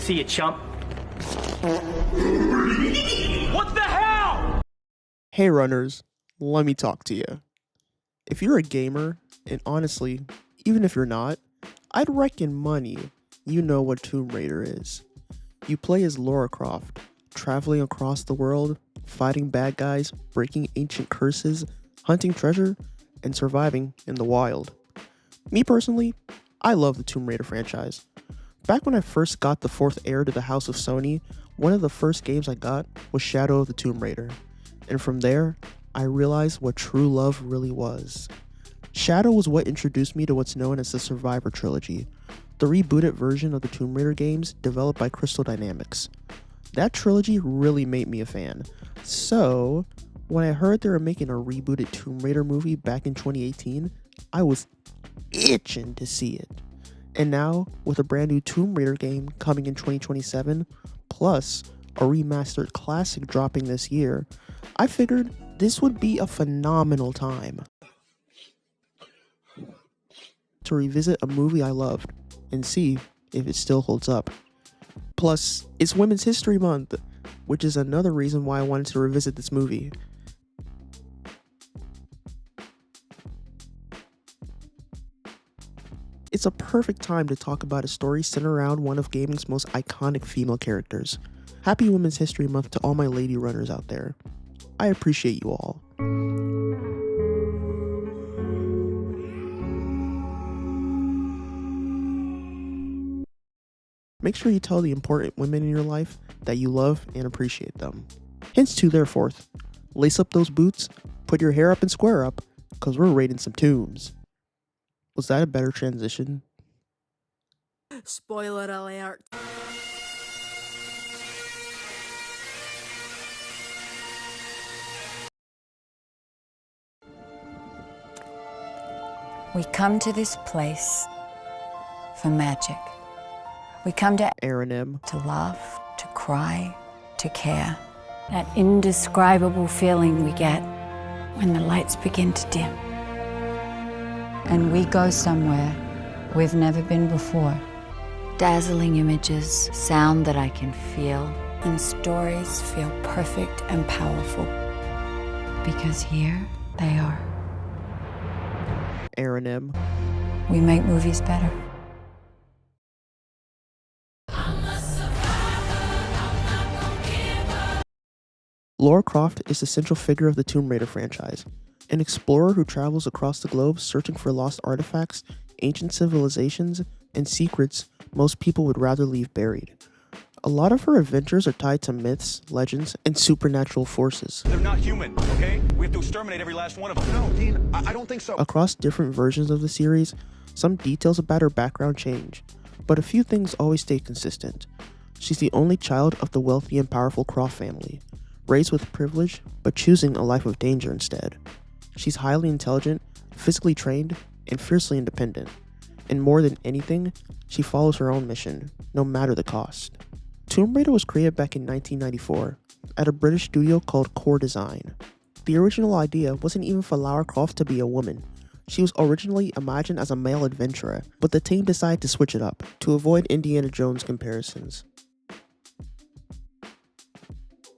See you, chump. What the hell? Hey runners, let me talk to you. If you're a gamer, and honestly, even if you're not, I'd reckon money you know what Tomb Raider is. You play as Lara Croft, traveling across the world, fighting bad guys, breaking ancient curses, hunting treasure, and surviving in the wild. Me personally, I love the Tomb Raider franchise. Back when I first got the fourth heir to the House of Sony, one of the first games I got was Shadow of the Tomb Raider. And from there, I realized what true love really was. Shadow was what introduced me to what's known as the Survivor Trilogy, the rebooted version of the Tomb Raider games developed by Crystal Dynamics. That trilogy really made me a fan. So, when I heard they were making a rebooted Tomb Raider movie back in 2018, I was itching to see it. And now, with a brand new Tomb Raider game coming in 2027, plus a remastered classic dropping this year, I figured this would be a phenomenal time to revisit a movie I loved and see if it still holds up. Plus, it's Women's History Month, which is another reason why I wanted to revisit this movie. It's a perfect time to talk about a story centered around one of gaming's most iconic female characters. Happy Women's History Month to all my lady runners out there. I appreciate you all. Make sure you tell the important women in your life that you love and appreciate them. Hence to therefore, lace up those boots, put your hair up and square up, cause we're raiding some tombs. Was that a better transition? Spoiler alert. We come to this place for magic. We come to Ariquel. to laugh, to cry, to care. That indescribable feeling we get when the lights begin to dim. And we go somewhere we've never been before. Dazzling images, sound that I can feel, and stories feel perfect and powerful. Because here they are. Ariquel. We make movies better. Lara Croft is the central figure of the Tomb Raider franchise, an explorer who travels across the globe searching for lost artifacts, ancient civilizations, and secrets most people would rather leave buried. A lot of her adventures are tied to myths, legends, and supernatural forces. They're not human, okay? We have to exterminate every last one of them. No, Dean, I don't think so. Across different versions of the series, some details about her background change, but a few things always stay consistent. She's the only child of the wealthy and powerful Croft family, raised with privilege, but choosing a life of danger instead. She's highly intelligent, physically trained, and fiercely independent. And more than anything, she follows her own mission, no matter the cost. Tomb Raider was created back in 1994 at a British studio called Core Design. The original idea wasn't even for Lara Croft to be a woman. She was originally imagined as a male adventurer, but the team decided to switch it up to avoid Indiana Jones comparisons.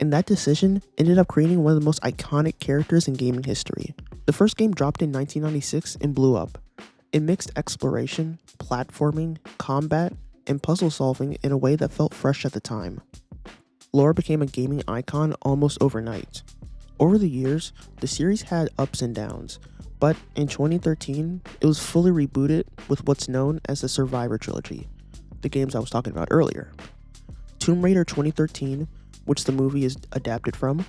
And that decision ended up creating one of the most iconic characters in gaming history. The first game dropped in 1996 and blew up. It mixed exploration, platforming, combat, and puzzle solving in a way that felt fresh at the time. Lara became a gaming icon almost overnight. Over the years, the series had ups and downs, but in 2013, it was fully rebooted with what's known as the Survivor Trilogy, the games I was talking about earlier. Tomb Raider 2013, which the movie is adapted from,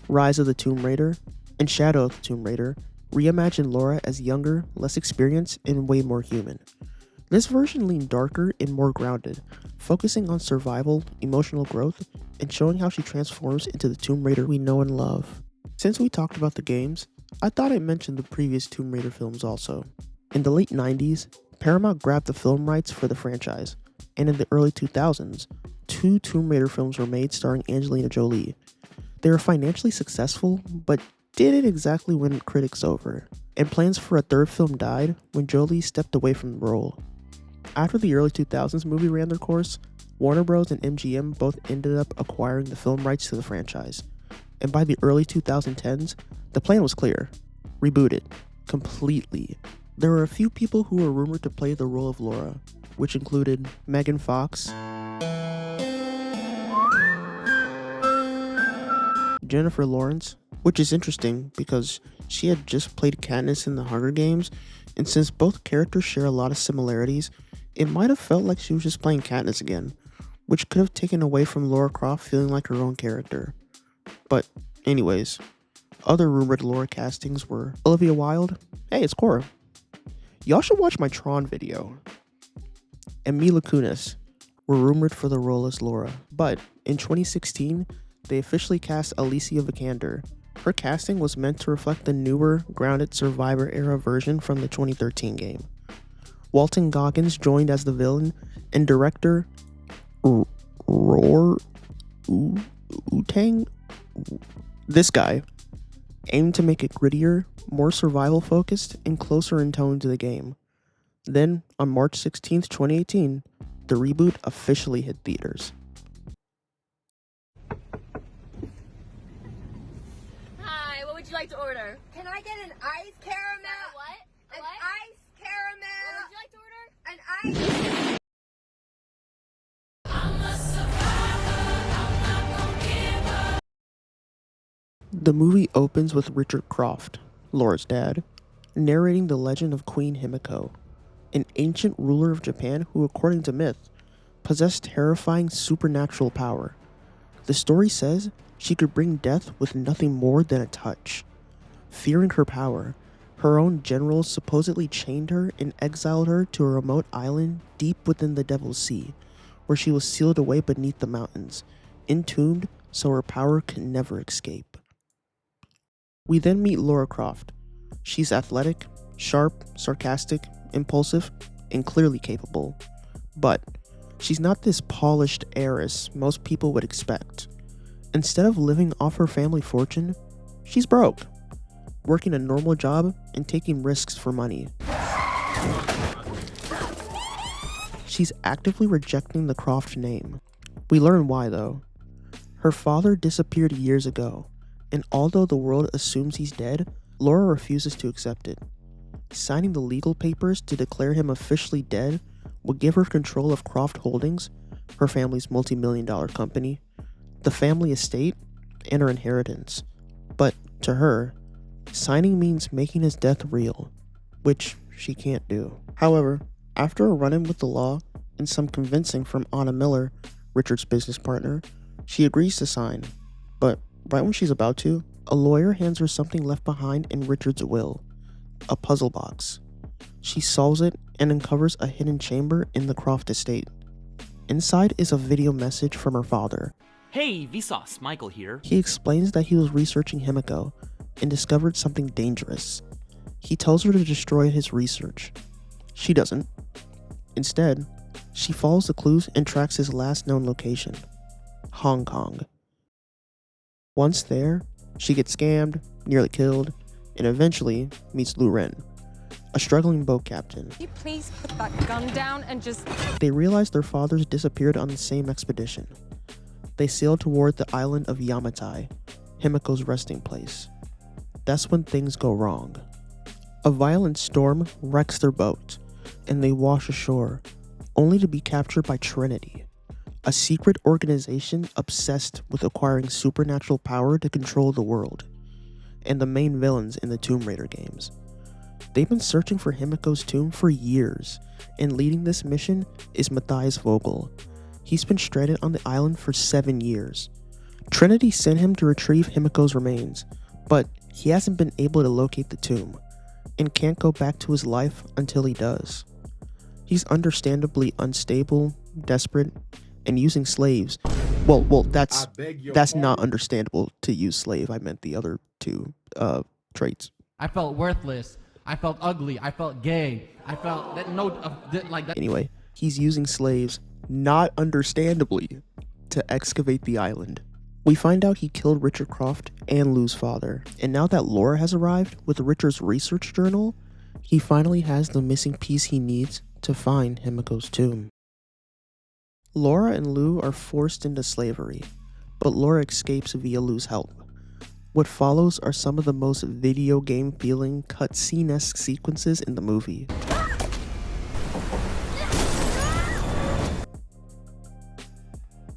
Rise of the Tomb Raider, and Shadow of the Tomb Raider reimagined Lara as younger, less experienced, and way more human. This version leaned darker and more grounded, focusing on survival, emotional growth, and showing how she transforms into the Tomb Raider we know and love. Since we talked about the games, I thought I'd mention the previous Tomb Raider films also. In the late 90s, Paramount grabbed the film rights for the franchise, and in the early 2000s, 2 Tomb Raider films were made starring Angelina Jolie. They were financially successful, but didn't exactly win critics over, and plans for a third film died when Jolie stepped away from the role. After the early 2000s movie ran their course, Warner Bros. And MGM both ended up acquiring the film rights to the franchise. And by the early 2010s, the plan was clear. Reboot it. Completely. There were a few people who were rumored to play the role of Lara, which included Megan Fox, Jennifer Lawrence, which is interesting because she had just played Katniss in the Hunger Games, and since both characters share a lot of similarities, it might have felt like she was just playing Katniss again, which could have taken away from Lara Croft feeling like her own character. But anyways, other rumored Lara castings were Olivia Wilde, hey, it's Cora. Y'all should watch my Tron video. And Mila Kunis were rumored for the role as Lara, but in 2016, they officially cast Alicia Vikander. Her casting was meant to reflect the newer, grounded Survivor-era version from the 2013 game. Walton Goggins joined as the villain, and director Roar Utang, this guy, aimed to make it grittier, more survival-focused, and closer in tone to the game. Then, on March 16th, 2018, the reboot officially hit theaters. Hi, what would you like to order? Can I get an ice caramel? What? An What? ice caramel? What would you like to order? An ice. The movie opens with Richard Croft, Lara's dad, narrating the legend of Queen Himiko, an ancient ruler of Japan who, according to myth, possessed terrifying supernatural power. The story says she could bring death with nothing more than a touch. Fearing her power, her own generals supposedly chained her and exiled her to a remote island deep within the Devil's Sea, where she was sealed away beneath the mountains, entombed so her power could never escape. We then meet Lara Croft. She's athletic, sharp, sarcastic, impulsive, and clearly capable. But she's not this polished heiress most people would expect. Instead of living off her family fortune, she's broke, working a normal job and taking risks for money. She's actively rejecting the Croft name. We learn why though. Her father disappeared years ago, and although the world assumes he's dead, Lara refuses to accept it. Signing the legal papers to declare him officially dead would give her control of Croft Holdings, her family's multi-million-dollar company, the family estate, and her inheritance. But to her, signing means making his death real, which she can't do. However, after a run-in with the law and some convincing from Anna Miller, Richard's business partner, she agrees to sign. But right when she's about to, a lawyer hands her something left behind in Richard's will, a puzzle box. She solves it and uncovers a hidden chamber in the Croft estate. Inside is a video message from her father. Hey, Vsauce, Michael here. He explains that he was researching Himiko and discovered something dangerous. He tells her to destroy his research. She doesn't. Instead, she follows the clues and tracks his last known location, Hong Kong. Once there, she gets scammed, nearly killed, and eventually meets Lu Ren, a struggling boat captain. Can you please put that gun down and just... They realize their fathers disappeared on the same expedition. They sail toward the island of Yamatai, Himiko's resting place. That's when things go wrong. A violent storm wrecks their boat, and they wash ashore, only to be captured by Trinity, a secret organization obsessed with acquiring supernatural power to control the world, and the main villains in the Tomb Raider games. They've been searching for Himiko's tomb for years, and leading this mission is Matthias Vogel. He's been stranded on the island for 7 years. Trinity sent him to retrieve Himiko's remains, but he hasn't been able to locate the tomb, and can't go back to his life until he does. He's understandably unstable, desperate, and using slaves. Well, that's not understandable to use slave. I meant the other two traits. I felt worthless. I felt ugly. I felt gay. I felt that like that. Anyway, he's using slaves, not understandably, to excavate the island. We find out he killed Richard Croft and Lu's father, and now that Lara has arrived with Richard's research journal, he finally has the missing piece he needs to find Himiko's tomb. Lara and Lou are forced into slavery, but Lara escapes via Lou's help. What follows are some of the most video game feeling cutscene-esque sequences in the movie.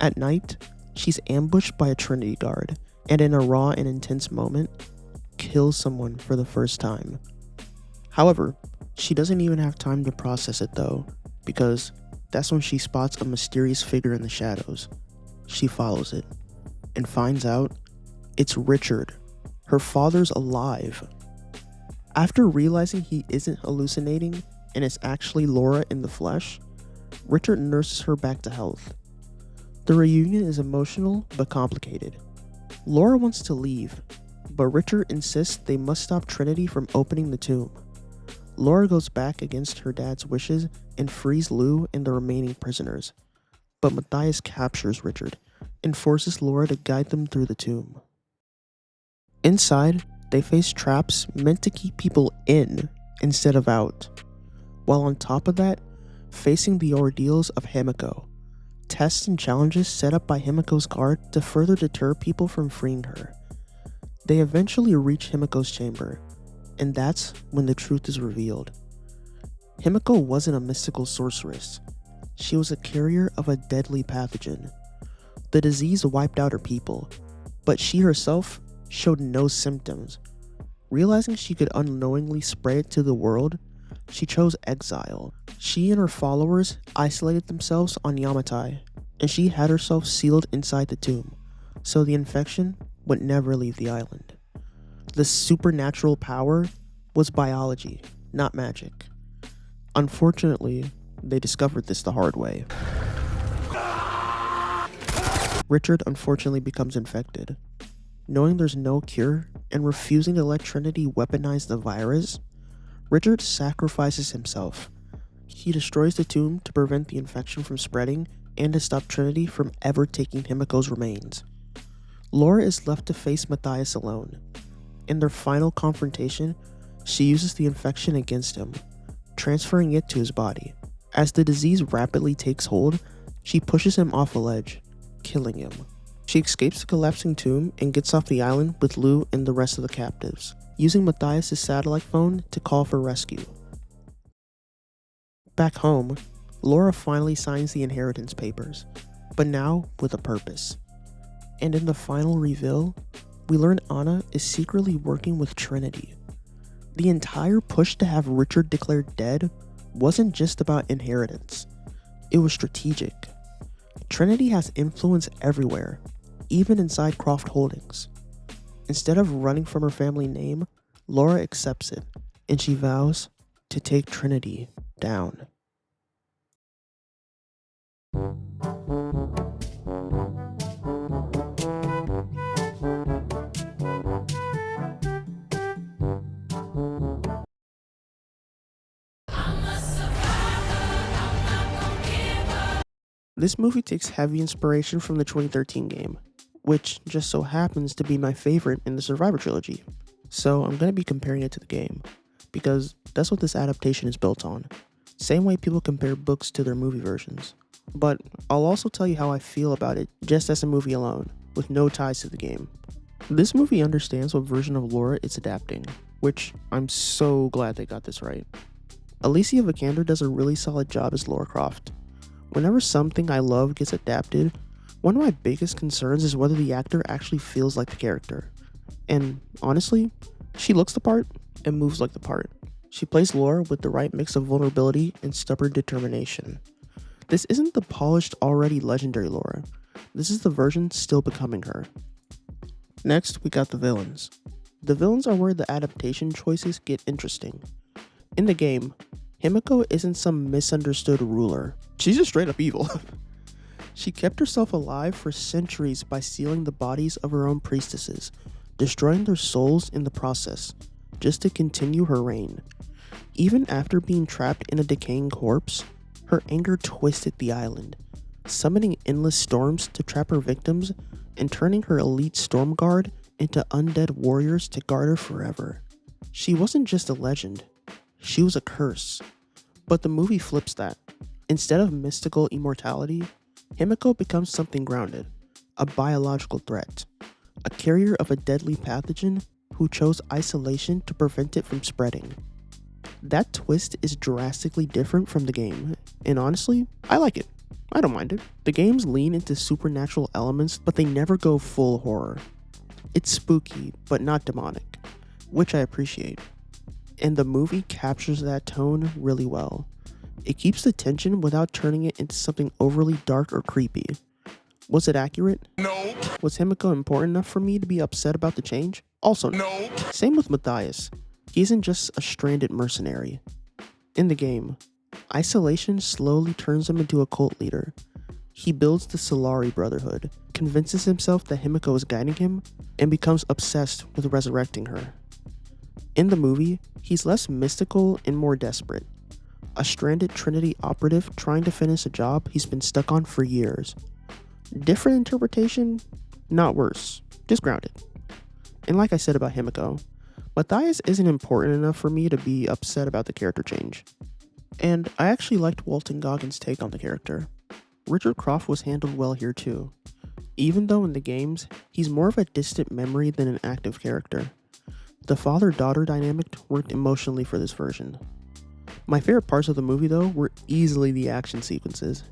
At night, she's ambushed by a Trinity guard, and in a raw and intense moment, kills someone for the first time. However, she doesn't even have time to process it though, because that's when she spots a mysterious figure in the shadows. She follows it, and finds out it's Richard. Her father's alive. After realizing he isn't hallucinating and it's actually Lara in the flesh, Richard nurses her back to health. The reunion is emotional but complicated. Lara wants to leave, but Richard insists they must stop Trinity from opening the tomb. Lara goes back against her dad's wishes and frees Lou and the remaining prisoners, but Matthias captures Richard and forces Lara to guide them through the tomb. Inside, they face traps meant to keep people in instead of out, while on top of that, facing the ordeals of Himiko, tests and challenges set up by Himiko's guard to further deter people from freeing her. They eventually reach Himiko's chamber, and that's when the truth is revealed. Himiko wasn't a mystical sorceress. She was a carrier of a deadly pathogen. The disease wiped out her people, but she herself showed no symptoms. Realizing she could unknowingly spread it to the world, she chose exile. She and her followers isolated themselves on Yamatai, and she had herself sealed inside the tomb, so the infection would never leave the island. The supernatural power was biology, not magic. Unfortunately, they discovered this the hard way. Richard unfortunately becomes infected. Knowing there's no cure and refusing to let Trinity weaponize the virus, Richard sacrifices himself. He destroys the tomb to prevent the infection from spreading and to stop Trinity from ever taking Himiko's remains. Lara is left to face Matthias alone. In their final confrontation, she uses the infection against him, transferring it to his body. As the disease rapidly takes hold, she pushes him off a ledge, killing him. She escapes the collapsing tomb and gets off the island with Lou and the rest of the captives, using Matthias' satellite phone to call for rescue. Back home, Lara finally signs the inheritance papers, but now with a purpose. And in the final reveal, we learn Anna is secretly working with Trinity. The entire push to have Richard declared dead wasn't just about inheritance. It was strategic. Trinity has influence everywhere, even inside Croft Holdings. Instead of running from her family name, Lara accepts it, and she vows to take Trinity down. This movie takes heavy inspiration from the 2013 game, which just so happens to be my favorite in the Survivor trilogy. So I'm going to be comparing it to the game, because that's what this adaptation is built on. Same way people compare books to their movie versions. But I'll also tell you how I feel about it just as a movie alone, with no ties to the game. This movie understands what version of Lara it's adapting, which I'm so glad they got this right. Alicia Vikander does a really solid job as Lara Croft. Whenever something I love gets adapted, one of my biggest concerns is whether the actor actually feels like the character. And honestly, she looks the part and moves like the part. She plays Lara with the right mix of vulnerability and stubborn determination. This isn't the polished, already legendary Lara. This is the version still becoming her. Next, we got the villains. The villains are where the adaptation choices get interesting. In the game, Himiko isn't some misunderstood ruler. She's just straight up evil. She kept herself alive for centuries by stealing the bodies of her own priestesses, destroying their souls in the process, just to continue her reign. Even after being trapped in a decaying corpse, her anger twisted the island, summoning endless storms to trap her victims and turning her elite storm guard into undead warriors to guard her forever. She wasn't just a legend, she was a curse. But the movie flips that. Instead of mystical immortality, Himiko becomes something grounded, a biological threat, a carrier of a deadly pathogen who chose isolation to prevent it from spreading. That twist is drastically different from the game, and honestly, I like it. I don't mind it. The games lean into supernatural elements, but they never go full horror. It's spooky, but not demonic, which I appreciate. And the movie captures that tone really well. It keeps the tension without turning it into something overly dark or creepy. Was it accurate? No. Was Himiko important enough for me to be upset about the change? Also No. Same with Matthias. He isn't just a stranded mercenary. In the game, isolation slowly turns him into a cult leader. He builds the Solari Brotherhood, convinces himself that Himiko is guiding him, and becomes obsessed with resurrecting her. In the movie, he's less mystical and more desperate. A stranded Trinity operative trying to finish a job he's been stuck on for years. Different interpretation, not worse, just grounded. And like I said about Himiko, Matthias isn't important enough for me to be upset about the character change. And I actually liked Walton Goggins' take on the character. Richard Croft was handled well here too, even though in the games, he's more of a distant memory than an active character. The father-daughter dynamic worked emotionally for this version. My favorite parts of the movie though were easily the action sequences.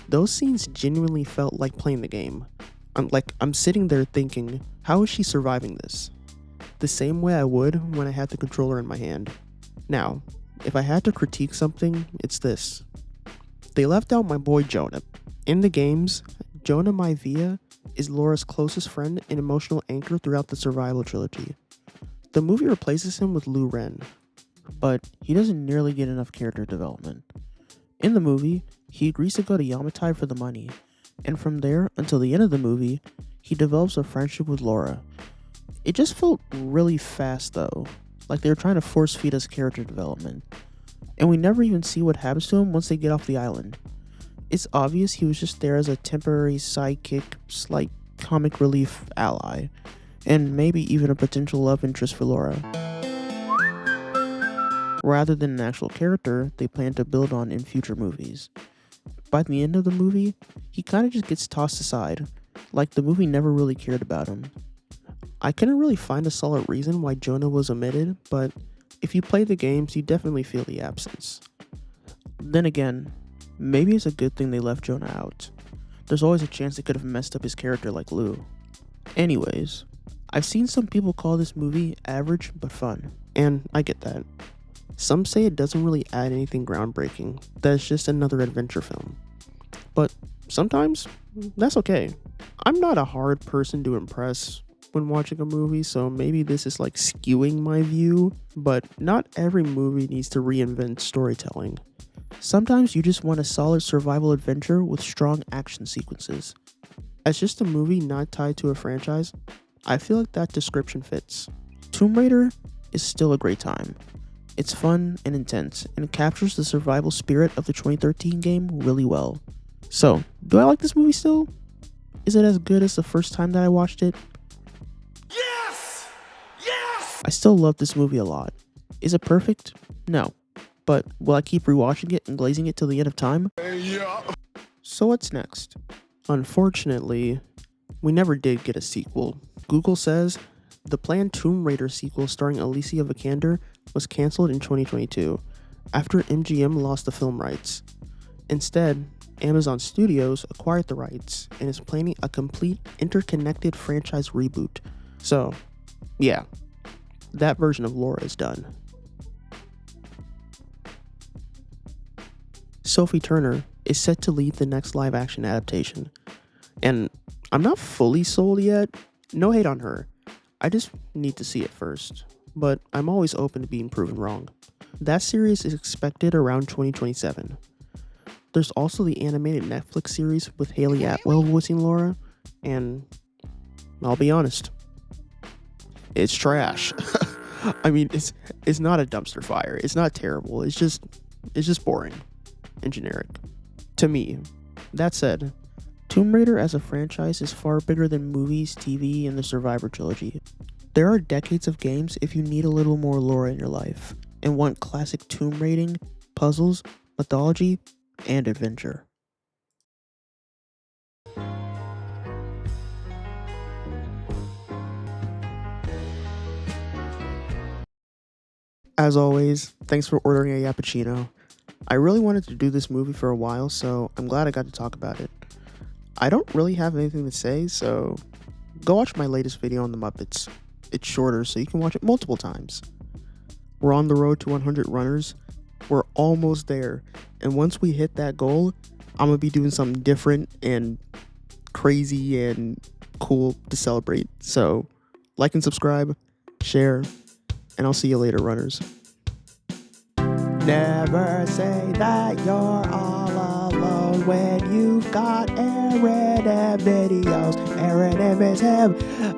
Those scenes genuinely felt like playing the game. I'm sitting there thinking, how is she surviving this? The same way I would when I had the controller in my hand. Now, if I had to critique something, it's this. They left out my boy Jonah. In the games, Jonah Maivia is Laura's closest friend and emotional anchor throughout the survival trilogy. The movie replaces him with Lu Ren, but he doesn't nearly get enough character development. In the movie, he agrees to go to Yamatai for the money, and from there until the end of the movie, he develops a friendship with Laura. It just felt really fast though, like they were trying to force feed us character development. And we never even see what happens to him once they get off the island. It's obvious he was just there as a temporary sidekick, slight comic relief ally, and maybe even a potential love interest for Laura. Rather than an actual character they plan to build on in future movies. By the end of the movie, he kinda just gets tossed aside, like the movie never really cared about him. I couldn't really find a solid reason why Jonah was omitted, but if you play the games, you definitely feel the absence. Then again, maybe it's a good thing they left Jonah out. There's always a chance they could have messed up his character like Lou. Anyways, I've seen some people call this movie average but fun, and I get that. Some say it doesn't really add anything groundbreaking, that it's just another adventure film. But sometimes, that's okay. I'm not a hard person to impress when watching a movie, so maybe this is like skewing my view, but not every movie needs to reinvent storytelling. Sometimes you just want a solid survival adventure with strong action sequences. As just a movie not tied to a franchise, I feel like that description fits. Tomb Raider is still a great time. It's fun and intense, and it captures the survival spirit of the 2013 game really well. So, do I like this movie still? Is it as good as the first time that I watched it? Yes! Yes! I still love this movie a lot. Is it perfect? No. But will I keep rewatching it and glazing it till the end of time? Yeah. So what's next? Unfortunately, we never did get a sequel. Google says the planned Tomb Raider sequel starring Alicia Vikander was cancelled in 2022 after MGM lost the film rights. Instead, Amazon Studios acquired the rights and is planning a complete interconnected franchise reboot. So, yeah, that version of Laura is done. Sophie Turner is set to lead the next live-action adaptation, and I'm not fully sold yet. No hate on her. I just need to see it first, but I'm always open to being proven wrong. That series is expected around 2027. There's also the animated Netflix series with Haley Atwell voicing Laura, and I'll be honest, it's trash. I mean, it's not a dumpster fire. It's not terrible. It's just boring and generic to me. That said, Tomb Raider as a franchise is far bigger than movies, TV, and the Survivor trilogy. There are decades of games if you need a little more Laura in your life and want classic tomb raiding puzzles, mythology, and adventure. As always, thanks for ordering a cappuccino. I really wanted to do this movie for a while, so I'm glad I got to talk about it. I don't really have anything to say, so go watch my latest video on the Muppets. It's shorter, so you can watch it multiple times. We're on the road to 100 runners. We're almost there, and once we hit that goal, I'm gonna be doing something different and crazy and cool to celebrate. So, like and subscribe, share, and I'll see you later, runners. Never say that you're all alone when you've got Aaron and videos. Aaron and it's him,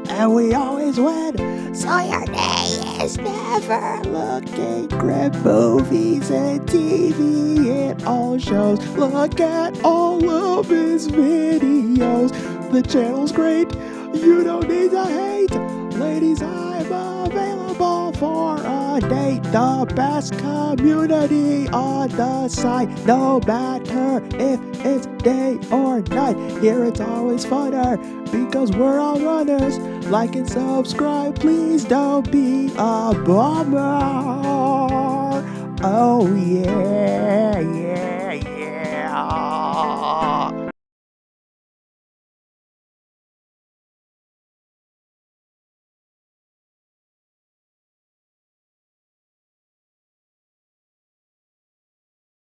and we always win. So your day is never looking grim. Movies and TV and all shows. Look at all of his videos. The channel's great, you don't need to hate. Ladies, I'm available for a date. The best community on the site. No matter if it's day or night. Here it's always funner because we're all runners. Like and subscribe, please don't be a bummer. Oh yeah, yeah, yeah.